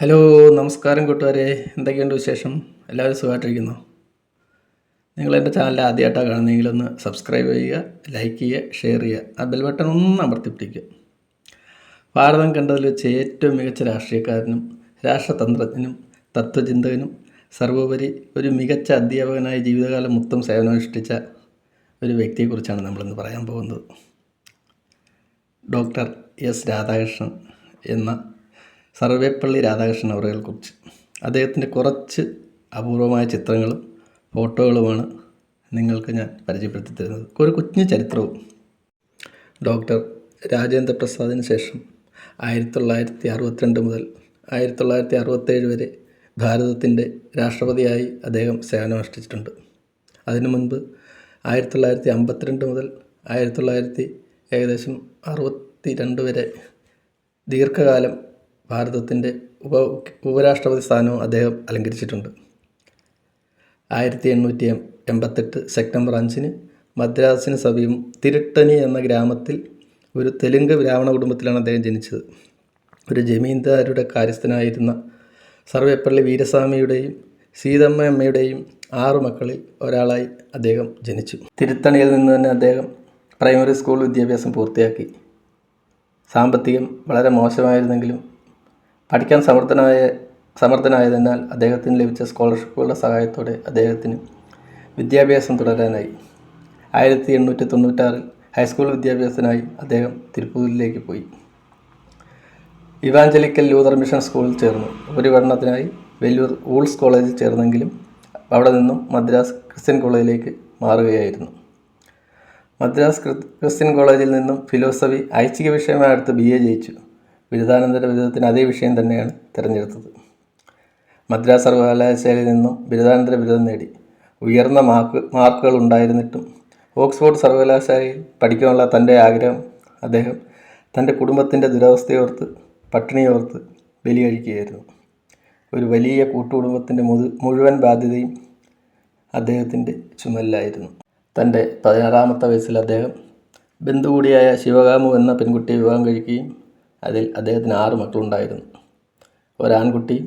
Hello, നമസ്കാരം കൂട്ടുകാരെ. എന്തൊക്കെയുണ്ട് വിശേഷം? എല്ലാവരും സുഖമായിട്ടിരിക്കുന്നു. നിങ്ങൾ എൻ്റെ ചാനൽ ആദ്യമായിട്ടാണ് കാണുന്നതെങ്കിൽ ഒന്ന് സബ്സ്ക്രൈബ് ചെയ്യുക, ലൈക്ക് ചെയ്യുക, ഷെയർ ചെയ്യുക, ആ ബെൽ ബട്ടൺ ഒന്ന് അമർത്തിപ്പിടിക്കുക. ഭാരതം കണ്ടതിൽ വെച്ച് ഏറ്റവും മികച്ച രാഷ്ട്രീയക്കാരനും രാഷ്ട്രതന്ത്രജ്ഞനും തത്വചിന്തകനും സർവോപരി ഒരു മികച്ച അധ്യാപകനായി ജീവിതകാലം മൊത്തം സേവനമനുഷ്ഠിച്ച ഒരു വ്യക്തിയെക്കുറിച്ചാണ് നമ്മളിന്ന് പറയാൻ പോകുന്നത്. ഡോക്ടർ എസ് രാധാകൃഷ്ണൻ എന്ന സർവേപ്പള്ളി രാധാകൃഷ്ണൻ അവരെക്കുറിച്ച്. അദ്ദേഹത്തിൻ്റെ കുറച്ച് അപൂർവമായ ചിത്രങ്ങളും ഫോട്ടോകളുമാണ് നിങ്ങൾക്ക് ഞാൻ പരിചയപ്പെടുത്തി തരുന്നത്. ഒരു കുഞ്ഞു ചരിത്രവും. ഡോക്ടർ രാജേന്ദ്ര പ്രസാദിന് ശേഷം 1962 മുതൽ 1967 വരെ ഭാരതത്തിൻ്റെ രാഷ്ട്രപതിയായി അദ്ദേഹം സേവനമനുഷ്ഠിച്ചിട്ടുണ്ട്. അതിനു മുൻപ് 1952 മുതൽ 1962 വരെ ദീർഘകാലം ഭാരതത്തിൻ്റെ ഉപരാഷ്ട്രപതി സ്ഥാനവും അദ്ദേഹം അലങ്കരിച്ചിട്ടുണ്ട്. 1888 സെപ്റ്റംബർ 5 മദ്രാസിന് സമീപം തിരുട്ടനി എന്ന ഗ്രാമത്തിൽ ഒരു തെലുങ്ക് ബ്രാഹ്മണ കുടുംബത്തിലാണ് അദ്ദേഹം ജനിച്ചത്. ഒരു ജമീന്ദാരുടെ കാര്യസ്ഥനായിരുന്ന സർവേപ്പള്ളി വീരസ്വാമിയുടെയും സീതമ്മയുടെയും 6 മക്കളിൽ ഒരാളായി അദ്ദേഹം ജനിച്ചു. തിരുത്തണിയിൽ നിന്ന് തന്നെ അദ്ദേഹം പ്രൈമറി സ്കൂൾ വിദ്യാഭ്യാസം പൂർത്തിയാക്കി. സാമ്പത്തികം വളരെ മോശമായിരുന്നെങ്കിലും പഠിക്കാൻ സമർത്ഥനായതിനാൽ അദ്ദേഹത്തിന് ലഭിച്ച സ്കോളർഷിപ്പുകളുടെ സഹായത്തോടെ അദ്ദേഹത്തിന് വിദ്യാഭ്യാസം തുടരാനായി. 1896 ഹൈസ്കൂൾ വിദ്യാഭ്യാസത്തിനായി അദ്ദേഹം തിരുപ്പൂരിലേക്ക് പോയി. ഇവാഞ്ചലിക്കൽ ലൂതർ മിഷൻ സ്കൂളിൽ ചേർന്നു. ഉപരിപഠനത്തിനായി വെല്ലൂർ വൂൾസ് കോളേജിൽ ചേർന്നെങ്കിലും അവിടെ നിന്നും മദ്രാസ് ക്രിസ്ത്യൻ കോളേജിലേക്ക് മാറുകയായിരുന്നു. മദ്രാസ് ക്രിസ്ത്യൻ കോളേജിൽ നിന്നും ഫിലോസഫി ഐച്ഛിക വിഷയമായി എടുത്ത് BA ജയിച്ചു. ബിരുദാനന്തര ബിരുദത്തിന് അതേ വിഷയം തന്നെയാണ് തിരഞ്ഞെടുത്തത്. മദ്രാസ് സർവകലാശാലയിൽ നിന്നും ബിരുദാനന്തര ബിരുദം നേടി. ഉയർന്ന മാർക്കുകൾ ഉണ്ടായിരുന്നിട്ടും ഓക്സ്ഫോർഡ് സർവകലാശാലയിൽ പഠിക്കാനുള്ള തൻ്റെ ആഗ്രഹം അദ്ദേഹം തൻ്റെ കുടുംബത്തിൻ്റെ ദുരവസ്ഥയോർത്ത് പട്ടിണിയോർത്ത് ബലികഴിക്കുകയായിരുന്നു. ഒരു വലിയ കൂട്ടുകുടുംബത്തിൻ്റെ മുഴുവൻ ബാധ്യതയും അദ്ദേഹത്തിൻ്റെ ചുമലിലായിരുന്നു. തൻ്റെ 16-ാമത്തെ വയസ്സിൽ അദ്ദേഹം ബന്ധു കൂടിയായ ശിവകാമു എന്ന പെൺകുട്ടിയെ വിവാഹം കഴിക്കുകയും അതിൽ അദ്ദേഹത്തിന് 6 മക്കളുണ്ടായിരുന്നു. ഒരാൺകുട്ടിയും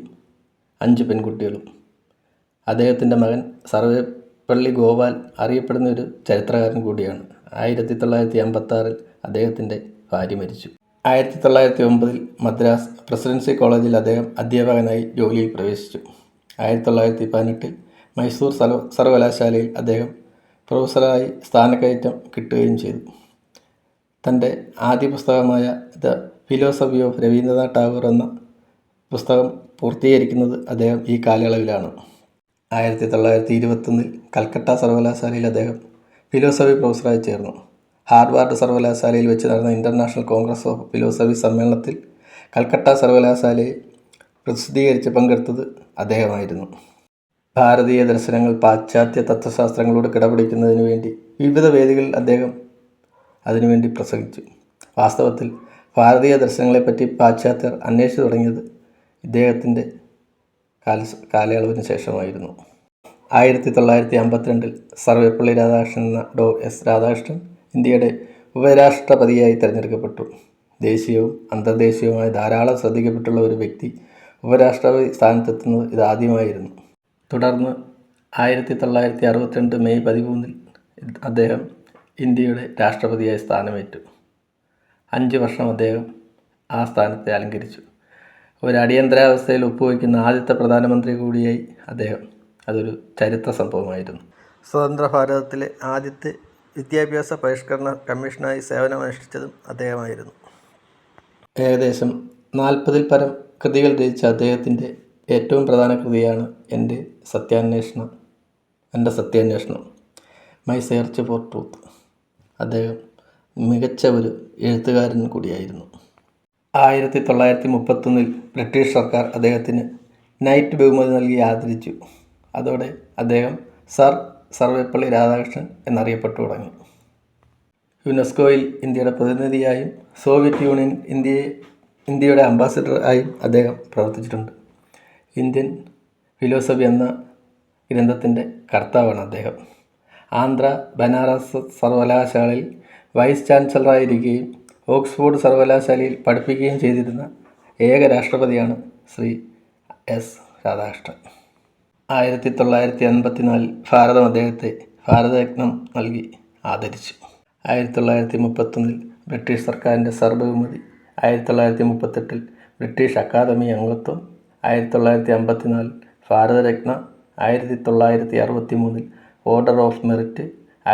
5 പെൺകുട്ടികളും. അദ്ദേഹത്തിൻ്റെ മകൻ സർവേപ്പള്ളി ഗോപാൽ അറിയപ്പെടുന്ന ഒരു ചരിത്രകാരൻ കൂടിയാണ്. 1956 അദ്ദേഹത്തിൻ്റെ ഭാര്യ മരിച്ചു. 1909 മദ്രാസ് പ്രസിഡൻസി കോളേജിൽ അദ്ദേഹം അധ്യാപകനായി ജോലിയിൽ പ്രവേശിച്ചു. 1918 മൈസൂർ സർവകലാശാലയിൽ അദ്ദേഹം പ്രൊഫസറായി സ്ഥാനക്കയറ്റം കിട്ടുകയും ചെയ്തു. തൻ്റെ ആദ്യ പുസ്തകമായ the philosophy of Rabindranath Tagore എന്ന പുസ്തകം പൂർത്തീകരിക്കുന്നത് അദ്ദേഹം ഈ കാലയളവിലാണ്. 1921 കൽക്കട്ട സർവകലാശാലയിൽ അദ്ദേഹം ഫിലോസഫി പ്രൊഫസറായി ചേർന്നു. ഹാർവാർഡ് സർവകലാശാലയിൽ വെച്ച് നടന്ന ഇൻ്റർനാഷണൽ കോൺഗ്രസ് ഓഫ് ഫിലോസഫി സമ്മേളനത്തിൽ കൽക്കട്ട സർവകലാശാലയെ പ്രസിദ്ധീകരിച്ച് പങ്കെടുത്തത് അദ്ദേഹമായിരുന്നു. ഭാരതീയ ദർശനങ്ങൾ പാശ്ചാത്യ തത്വശാസ്ത്രങ്ങളോട് കിടപിടിക്കുന്നതിന് വേണ്ടി വിവിധ വേദികളിൽ അദ്ദേഹം അതിനുവേണ്ടി പ്രസംഗിച്ചു. വാസ്തവത്തിൽ ഭാരതീയ ദർശനങ്ങളെപ്പറ്റി പാശ്ചാത്യർ അന്വേഷിച്ചു തുടങ്ങിയത് ഇദ്ദേഹത്തിൻ്റെ കാലയളവിന് ശേഷമായിരുന്നു. 1952 സർവേപ്പള്ളി രാധാകൃഷ്ണൻ എന്ന എസ് രാധാകൃഷ്ണൻ ഇന്ത്യയുടെ ഉപരാഷ്ട്രപതിയായി തിരഞ്ഞെടുക്കപ്പെട്ടു. ദേശീയവും അന്തർദേശീയവുമായി ധാരാളം ശ്രദ്ധിക്കപ്പെട്ടുള്ള ഒരു വ്യക്തി ഉപരാഷ്ട്രപതി സ്ഥാനത്തെത്തുന്നത് ഇതാദ്യമായിരുന്നു. തുടർന്ന് 1962 മെയ് 13 അദ്ദേഹം ഇന്ത്യയുടെ രാഷ്ട്രപതിയായി സ്ഥാനമേറ്റു. 5 വർഷം അദ്ദേഹം ആ സ്ഥാനത്തെ അലങ്കരിച്ചു. ഒരു അടിയന്തരാവസ്ഥയിൽ ഒപ്പുവയ്ക്കുന്ന ആദ്യത്തെ പ്രധാനമന്ത്രി കൂടിയായി അദ്ദേഹം. അതൊരു ചരിത്ര സംഭവമായിരുന്നു. സ്വതന്ത്ര ഭാരതത്തിലെ ആദ്യത്തെ വിദ്യാഭ്യാസ പരിഷ്കരണ കമ്മീഷനായി സേവനമനുഷ്ഠിച്ചതും അദ്ദേഹമായിരുന്നു. ഏകദേശം 40-ൽ പരം കൃതികൾ രചിച്ച അദ്ദേഹത്തിൻ്റെ ഏറ്റവും പ്രധാന കൃതിയാണ് എൻ്റെ സത്യാന്വേഷണം, മൈ സെർച്ച് ഫോർ ട്രൂത്ത്. അദ്ദേഹം മികച്ച ഒരു എഴുത്തുകാരൻ കൂടിയായിരുന്നു. 1931 ബ്രിട്ടീഷ് സർക്കാർ അദ്ദേഹത്തിന് നൈറ്റ് ബഹുമതി നൽകി ആദരിച്ചു. അതോടെ അദ്ദേഹം സർ സർവേപ്പള്ളി രാധാകൃഷ്ണൻ എന്നറിയപ്പെട്ടു തുടങ്ങി. യുനെസ്കോയിൽ ഇന്ത്യയുടെ പ്രതിനിധിയായും സോവിയറ്റ് യൂണിയൻ ഇന്ത്യയുടെ അംബാസിഡർ ആയും അദ്ദേഹം പ്രവർത്തിച്ചിട്ടുണ്ട്. ഇന്ത്യൻ ഫിലോസഫി എന്ന ഗ്രന്ഥത്തിൻ്റെ കർത്താവാണ് അദ്ദേഹം. ആന്ധ്ര ബനാറസ് സർവകലാശാലയിൽ വൈസ് ചാൻസലറായിരിക്കുകയും ഓക്സ്ഫോർഡ് സർവകലാശാലയിൽ പഠിപ്പിക്കുകയും ചെയ്തിരുന്ന ഏക രാഷ്ട്രപതിയാണ് ശ്രീ എസ് രാധാകൃഷ്ണൻ. 1984 ഭാരതം അദ്ദേഹത്തെ ഭാരതരത്നം നൽകി ആദരിച്ചു. 1931 ബ്രിട്ടീഷ് സർക്കാരിൻ്റെ സർവ്വബഹുമതി, 1938 ബ്രിട്ടീഷ് അക്കാദമി അംഗത്വം, 1954 Bharat Ratna, 1963 order of merit,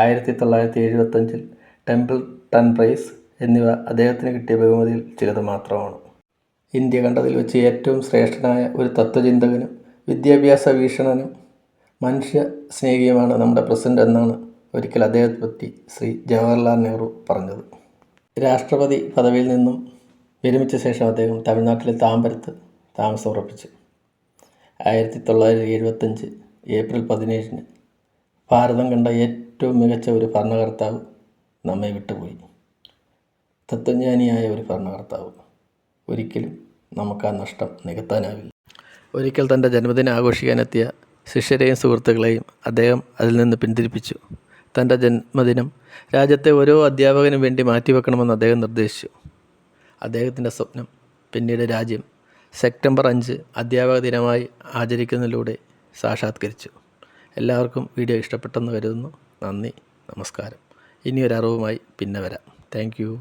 1975 Templeton prize എന്നിവ അദ്ദേഹത്തിന് കിട്ടിയ ബഹുമതികൾ ചിലത് മാത്രമാണ്. ഇന്ത്യ കണ്ടതിൽ വെച്ച് ഏറ്റവും ശ്രേഷ്ഠനായ ഒരു തത്വചിന്തകനും വിദ്യാഭ്യാസ വീക്ഷണനും മനുഷ്യ സ്നേഹിയുമാണ് നമ്മുടെ പ്രസിഡന്റ് എന്നാണ് ഒരിക്കൽ അദ്ദേഹത്തെപ്പറ്റി ശ്രീ ജവഹർലാൽ നെഹ്റു പറഞ്ഞത്. രാഷ്ട്രപതി പദവിയിൽ നിന്നും വിരമിച്ച ശേഷം അദ്ദേഹം തമിഴ്നാട്ടിലെ താമ്പരത്ത് താമസമുറപ്പിച്ചു. 1975 ഏപ്രിൽ 17 ഭാരതം കണ്ട ഏറ്റവും മികച്ച ഒരു ഭരണകർത്താവ് നമ്മെ വിട്ടുപോയി. തത്വജ്ഞാനിയായ ഒരു ഭരണകർത്താവ്. ഒരിക്കലും നമുക്ക് ആ നഷ്ടം നികത്താനാവില്ല. ഒരിക്കൽ തൻ്റെ ജന്മദിനം ആഘോഷിക്കാനെത്തിയ ശിഷ്യരെയും സുഹൃത്തുക്കളെയും അദ്ദേഹം അതിൽ നിന്ന് പിന്തിരിപ്പിച്ചു. തൻ്റെ ജന്മദിനം രാജ്യത്തെ ഓരോ അധ്യാപകനും വേണ്ടി മാറ്റിവെക്കണമെന്ന് അദ്ദേഹം നിർദ്ദേശിച്ചു. അദ്ദേഹത്തിൻ്റെ സ്വപ്നം പിന്നീട് രാജ്യം സെപ്റ്റംബർ 5 അധ്യാപക ദിനമായി ആചരിക്കുന്നതിലൂടെ സാക്ഷാത്കരിച്ചു. എല്ലാവർക്കും വീഡിയോ ഇഷ്ടപ്പെട്ടെന്ന് കരുതുന്നു. നന്ദി, നമസ്കാരം. ഇനിയൊരറിവുമായി പിന്നെ വരാം. Thank you.